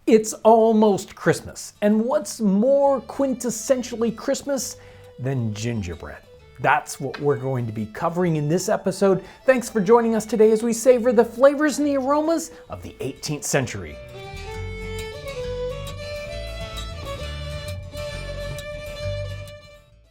It's almost Christmas, and what's more quintessentially Christmas than gingerbread? That's what we're going to be covering in this episode. Thanks for joining us today as we savor the flavors and the aromas of the 18th century.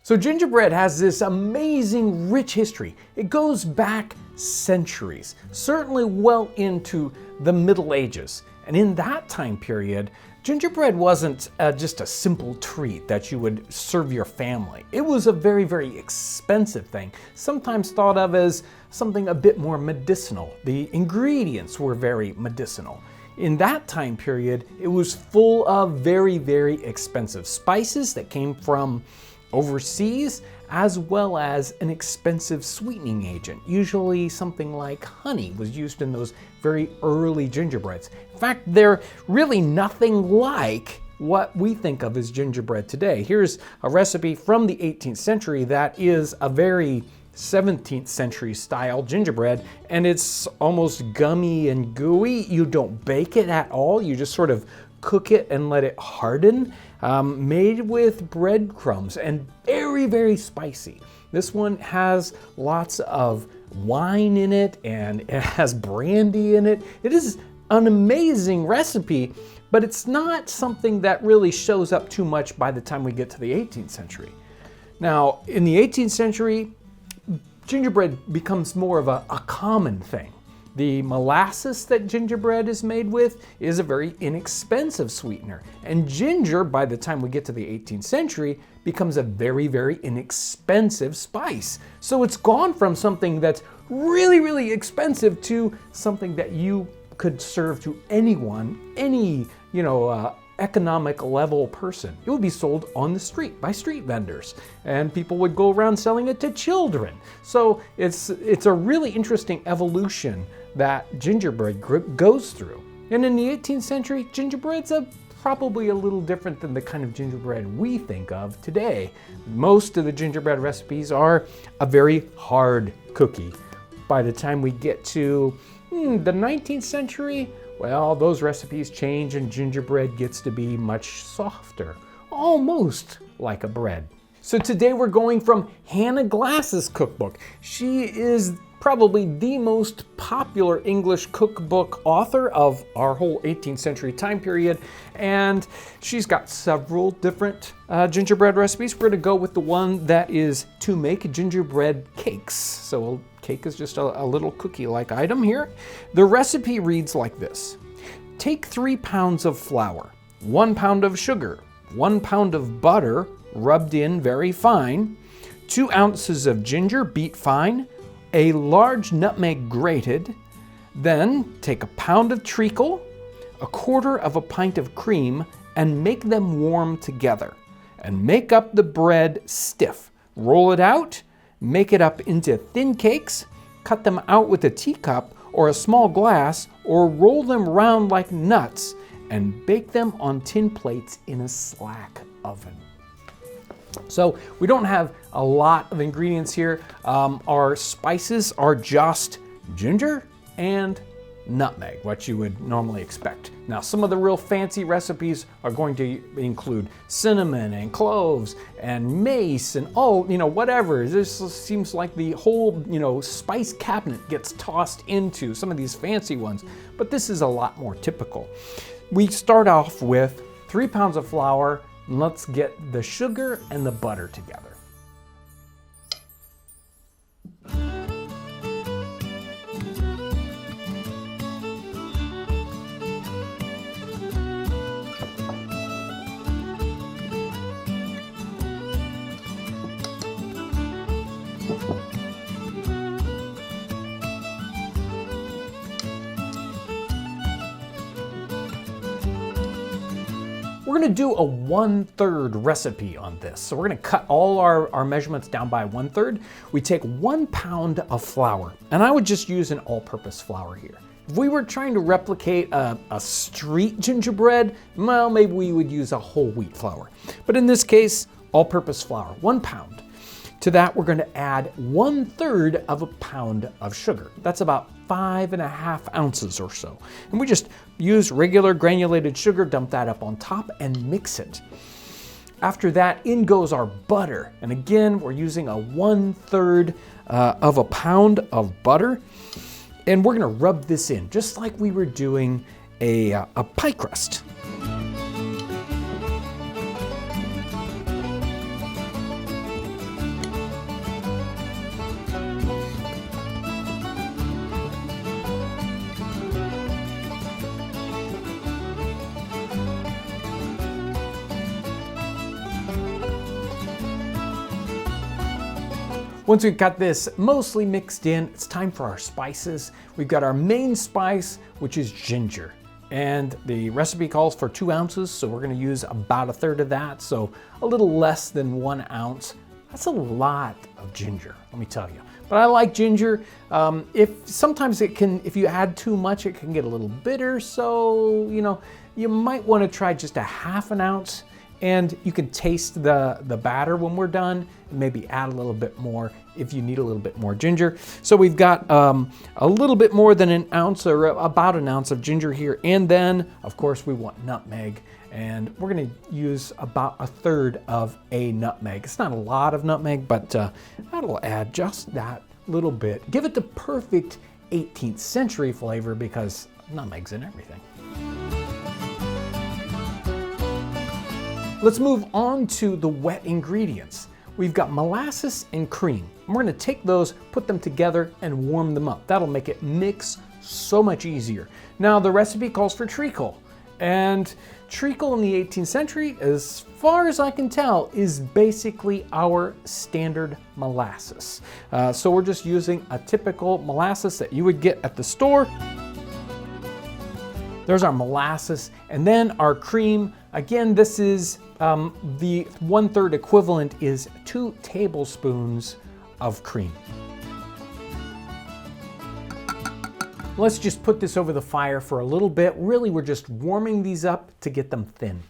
So gingerbread has this amazing rich history. It goes back centuries, certainly well into the Middle Ages. And in that time period, gingerbread wasn't just a simple treat that you would serve your family. It was a very, very expensive thing, sometimes thought of as something a bit more medicinal. The ingredients were very medicinal. In that time period, it was full of very, very expensive spices that came from overseas, as well as an expensive sweetening agent. Usually something like honey was used in those very early gingerbreads. In fact, they're really nothing like what we think of as gingerbread today. Here's a recipe from the 18th century that is a very 17th century style gingerbread, and it's almost gummy and gooey. You don't bake it at all. You just sort of cook it and let it harden. Made with breadcrumbs and very, very spicy. This one has lots of wine in it and it has brandy in it. It is an amazing recipe, but it's not something that really shows up too much by the time we get to the 18th century. Now, in the 18th century, gingerbread becomes more of a common thing. The molasses that gingerbread is made with is a very inexpensive sweetener. And ginger, by the time we get to the 18th century, becomes a very, very inexpensive spice. So it's gone from something that's really, really expensive to something that you could serve to anyone, any, economic level person. It would be sold on the street by street vendors, and people would go around selling it to children. So it's a really interesting evolution that gingerbread goes through. And in the 18th century, gingerbread's probably a little different than the kind of gingerbread we think of today. Most of the gingerbread recipes are a very hard cookie. By the time we get to the 19th century, well, those recipes change and gingerbread gets to be much softer, almost like a bread. So today we're going from Hannah Glass's cookbook. She is probably the most popular English cookbook author of our whole 18th century time period, and she's got several different gingerbread recipes. We're going to go with the one that is to make gingerbread cakes. So cake is just a little cookie-like item here. The recipe reads like this. Take 3 pounds of flour, 1 pound of sugar, 1 pound of butter rubbed in very fine, 2 ounces of ginger beat fine, a large nutmeg grated, then take a pound of treacle, 1/4 of a pint of cream, and make them warm together. And make up the bread stiff. Roll it out, make it up into thin cakes, cut them out with a teacup or a small glass, or roll them round like nuts, and bake them on tin plates in a slack oven. So we don't have a lot of ingredients here. Our spices are just ginger and nutmeg, what you would normally expect. Now, some of the real fancy recipes are going to include cinnamon and cloves and mace and whatever. This seems like the whole, spice cabinet gets tossed into some of these fancy ones, but this is a lot more typical. We start off with 3 pounds of flour. Let's get the sugar and the butter together. We're going to do a 1/3 recipe on this. So we're going to cut all our measurements down by 1/3. We take 1 pound of flour, and I would just use an all-purpose flour here. If we were trying to replicate a street gingerbread, well, maybe we would use a whole wheat flour. But in this case, all-purpose flour, 1 pound. To that, we're going to add 1/3 of a pound of sugar. That's about 5.5 ounces or so. And we just use regular granulated sugar, dump that up on top and mix it. After that, in goes our butter. And again, we're using a 1/3 of a pound of butter. And we're gonna rub this in, just like we were doing a pie crust. Once we've got this mostly mixed in, it's time for our spices. We've got our main spice, which is ginger. And the recipe calls for 2 ounces, so we're gonna use about 1/3 of that, so a little less than 1 ounce. That's a lot of ginger, let me tell you. But I like ginger. Sometimes it can, if you add too much, it can get a little bitter, so you might wanna try just a 1/2 ounce. And you can taste the batter when we're done, and maybe add a little bit more if you need a little bit more ginger. So we've got a little bit more than 1 ounce, or about 1 ounce of ginger here. And then, of course, we want nutmeg. And we're gonna use about 1/3 of a nutmeg. It's not a lot of nutmeg, but that'll add just that little bit. Give it the perfect 18th century flavor because nutmeg's in everything. Let's move on to the wet ingredients. We've got molasses and cream. And we're gonna take those, put them together, and warm them up. That'll make it mix so much easier. Now, the recipe calls for treacle. And treacle in the 18th century, as far as I can tell, is basically our standard molasses. So we're just using a typical molasses that you would get at the store. There's our molasses, and then our cream. Again, this is the 1/3 equivalent is 2 tablespoons of cream. Let's just put this over the fire for a little bit. Really, we're just warming these up to get them thin.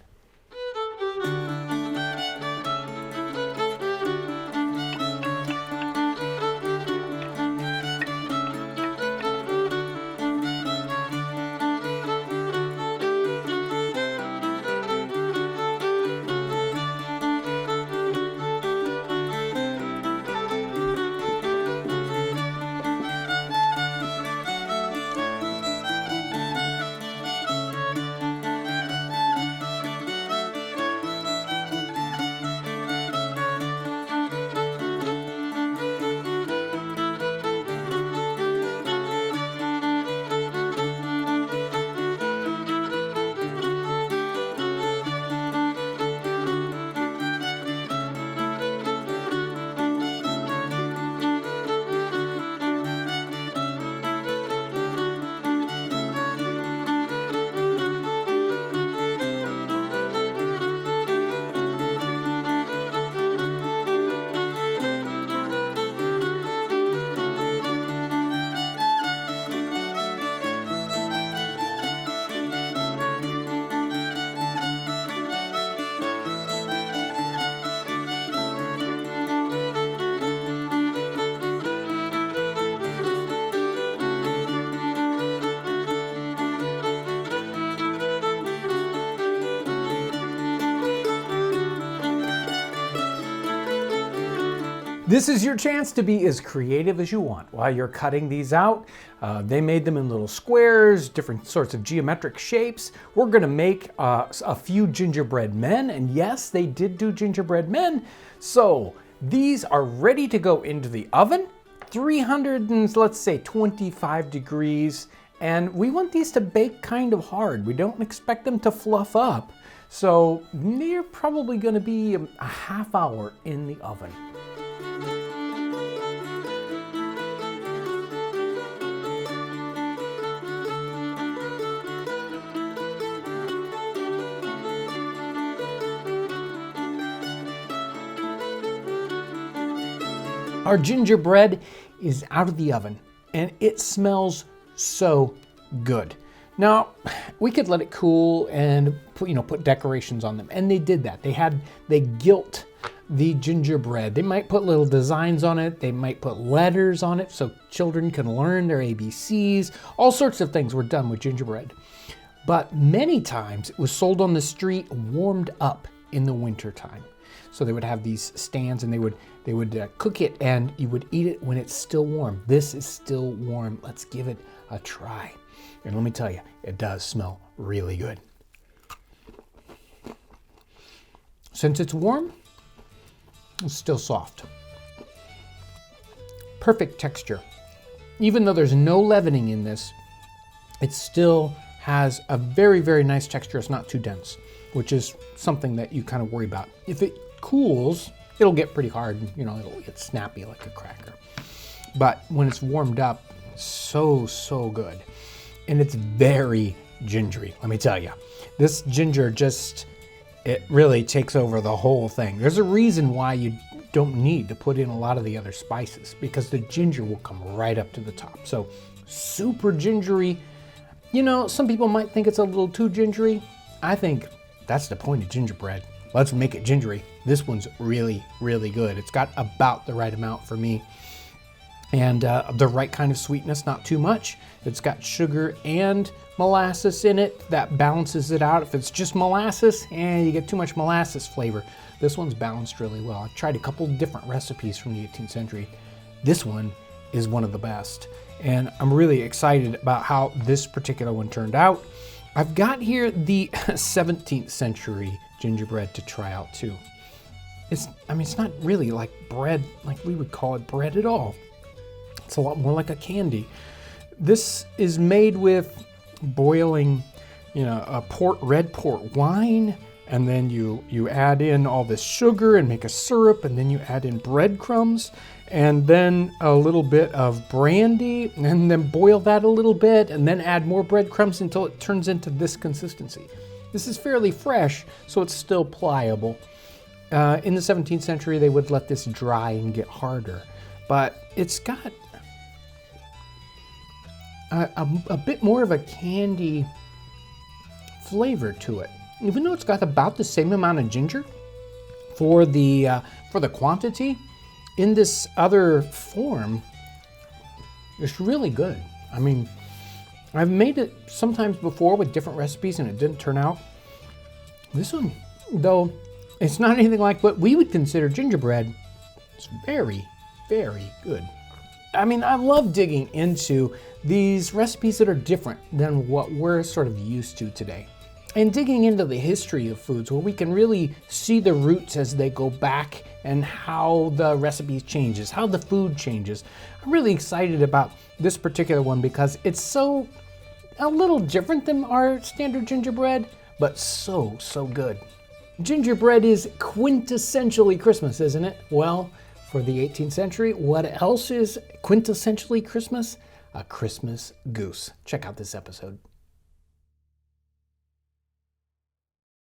This is your chance to be as creative as you want while you're cutting these out. They made them in little squares, different sorts of geometric shapes. We're gonna make a few gingerbread men, and yes, they did do gingerbread men. So these are ready to go into the oven, 300 and let's say 25 degrees. And we want these to bake kind of hard. We don't expect them to fluff up. So they're probably gonna be a half hour in the oven. Our gingerbread is out of the oven and it smells so good. Now, we could let it cool and put decorations on them, and they did that. They gilt the gingerbread. They might put little designs on it. They might put letters on it so children can learn their ABCs. All sorts of things were done with gingerbread. But many times it was sold on the street warmed up in the wintertime. So they would have these stands and they would cook it and you would eat it when it's still warm. This is still warm. Let's give it a try. And let me tell you, it does smell really good. Since it's warm, it's still soft. Perfect texture. Even though there's no leavening in this, it still has a very, very nice texture. It's not too dense, which is something that you kind of worry about. If it cools, it'll get pretty hard. You know, it'll get snappy like a cracker. But when it's warmed up, so good. And it's very gingery, let me tell you. This ginger it really takes over the whole thing. There's a reason why you don't need to put in a lot of the other spices, because the ginger will come right up to the top. So super gingery. You know, some people might think it's a little too gingery. I think that's the point of gingerbread. Let's make it gingery. This one's really, really good. It's got about the right amount for me. And the right kind of sweetness, not too much. It's got sugar and molasses in it. That balances it out. If it's just molasses, you get too much molasses flavor. This one's balanced really well. I've tried a couple different recipes from the 18th century. This one is one of the best. And I'm really excited about how this particular one turned out. I've got here the 17th century gingerbread to try out too. It's not really like bread, like we would call it bread at all. It's a lot more like a candy. This is made with boiling, a red port wine, and then you add in all this sugar and make a syrup, and then you add in breadcrumbs, and then a little bit of brandy, and then boil that a little bit, and then add more breadcrumbs until it turns into this consistency. This is fairly fresh, so it's still pliable. In the 17th century, they would let this dry and get harder, but it's got a bit more of a candy flavor to it. Even though it's got about the same amount of ginger for the quantity, in this other form, it's really good. I mean, I've made it sometimes before with different recipes and it didn't turn out. This one, though, it's not anything like what we would consider gingerbread. It's very, very good. I mean, I love digging into these recipes that are different than what we're sort of used to today. And digging into the history of foods where we can really see the roots as they go back and how the recipe changes, how the food changes. I'm really excited about this particular one because it's so a little different than our standard gingerbread, but so good. Gingerbread is quintessentially Christmas, isn't it? Well, for the 18th century, what else is quintessentially Christmas? A Christmas goose. Check out this episode.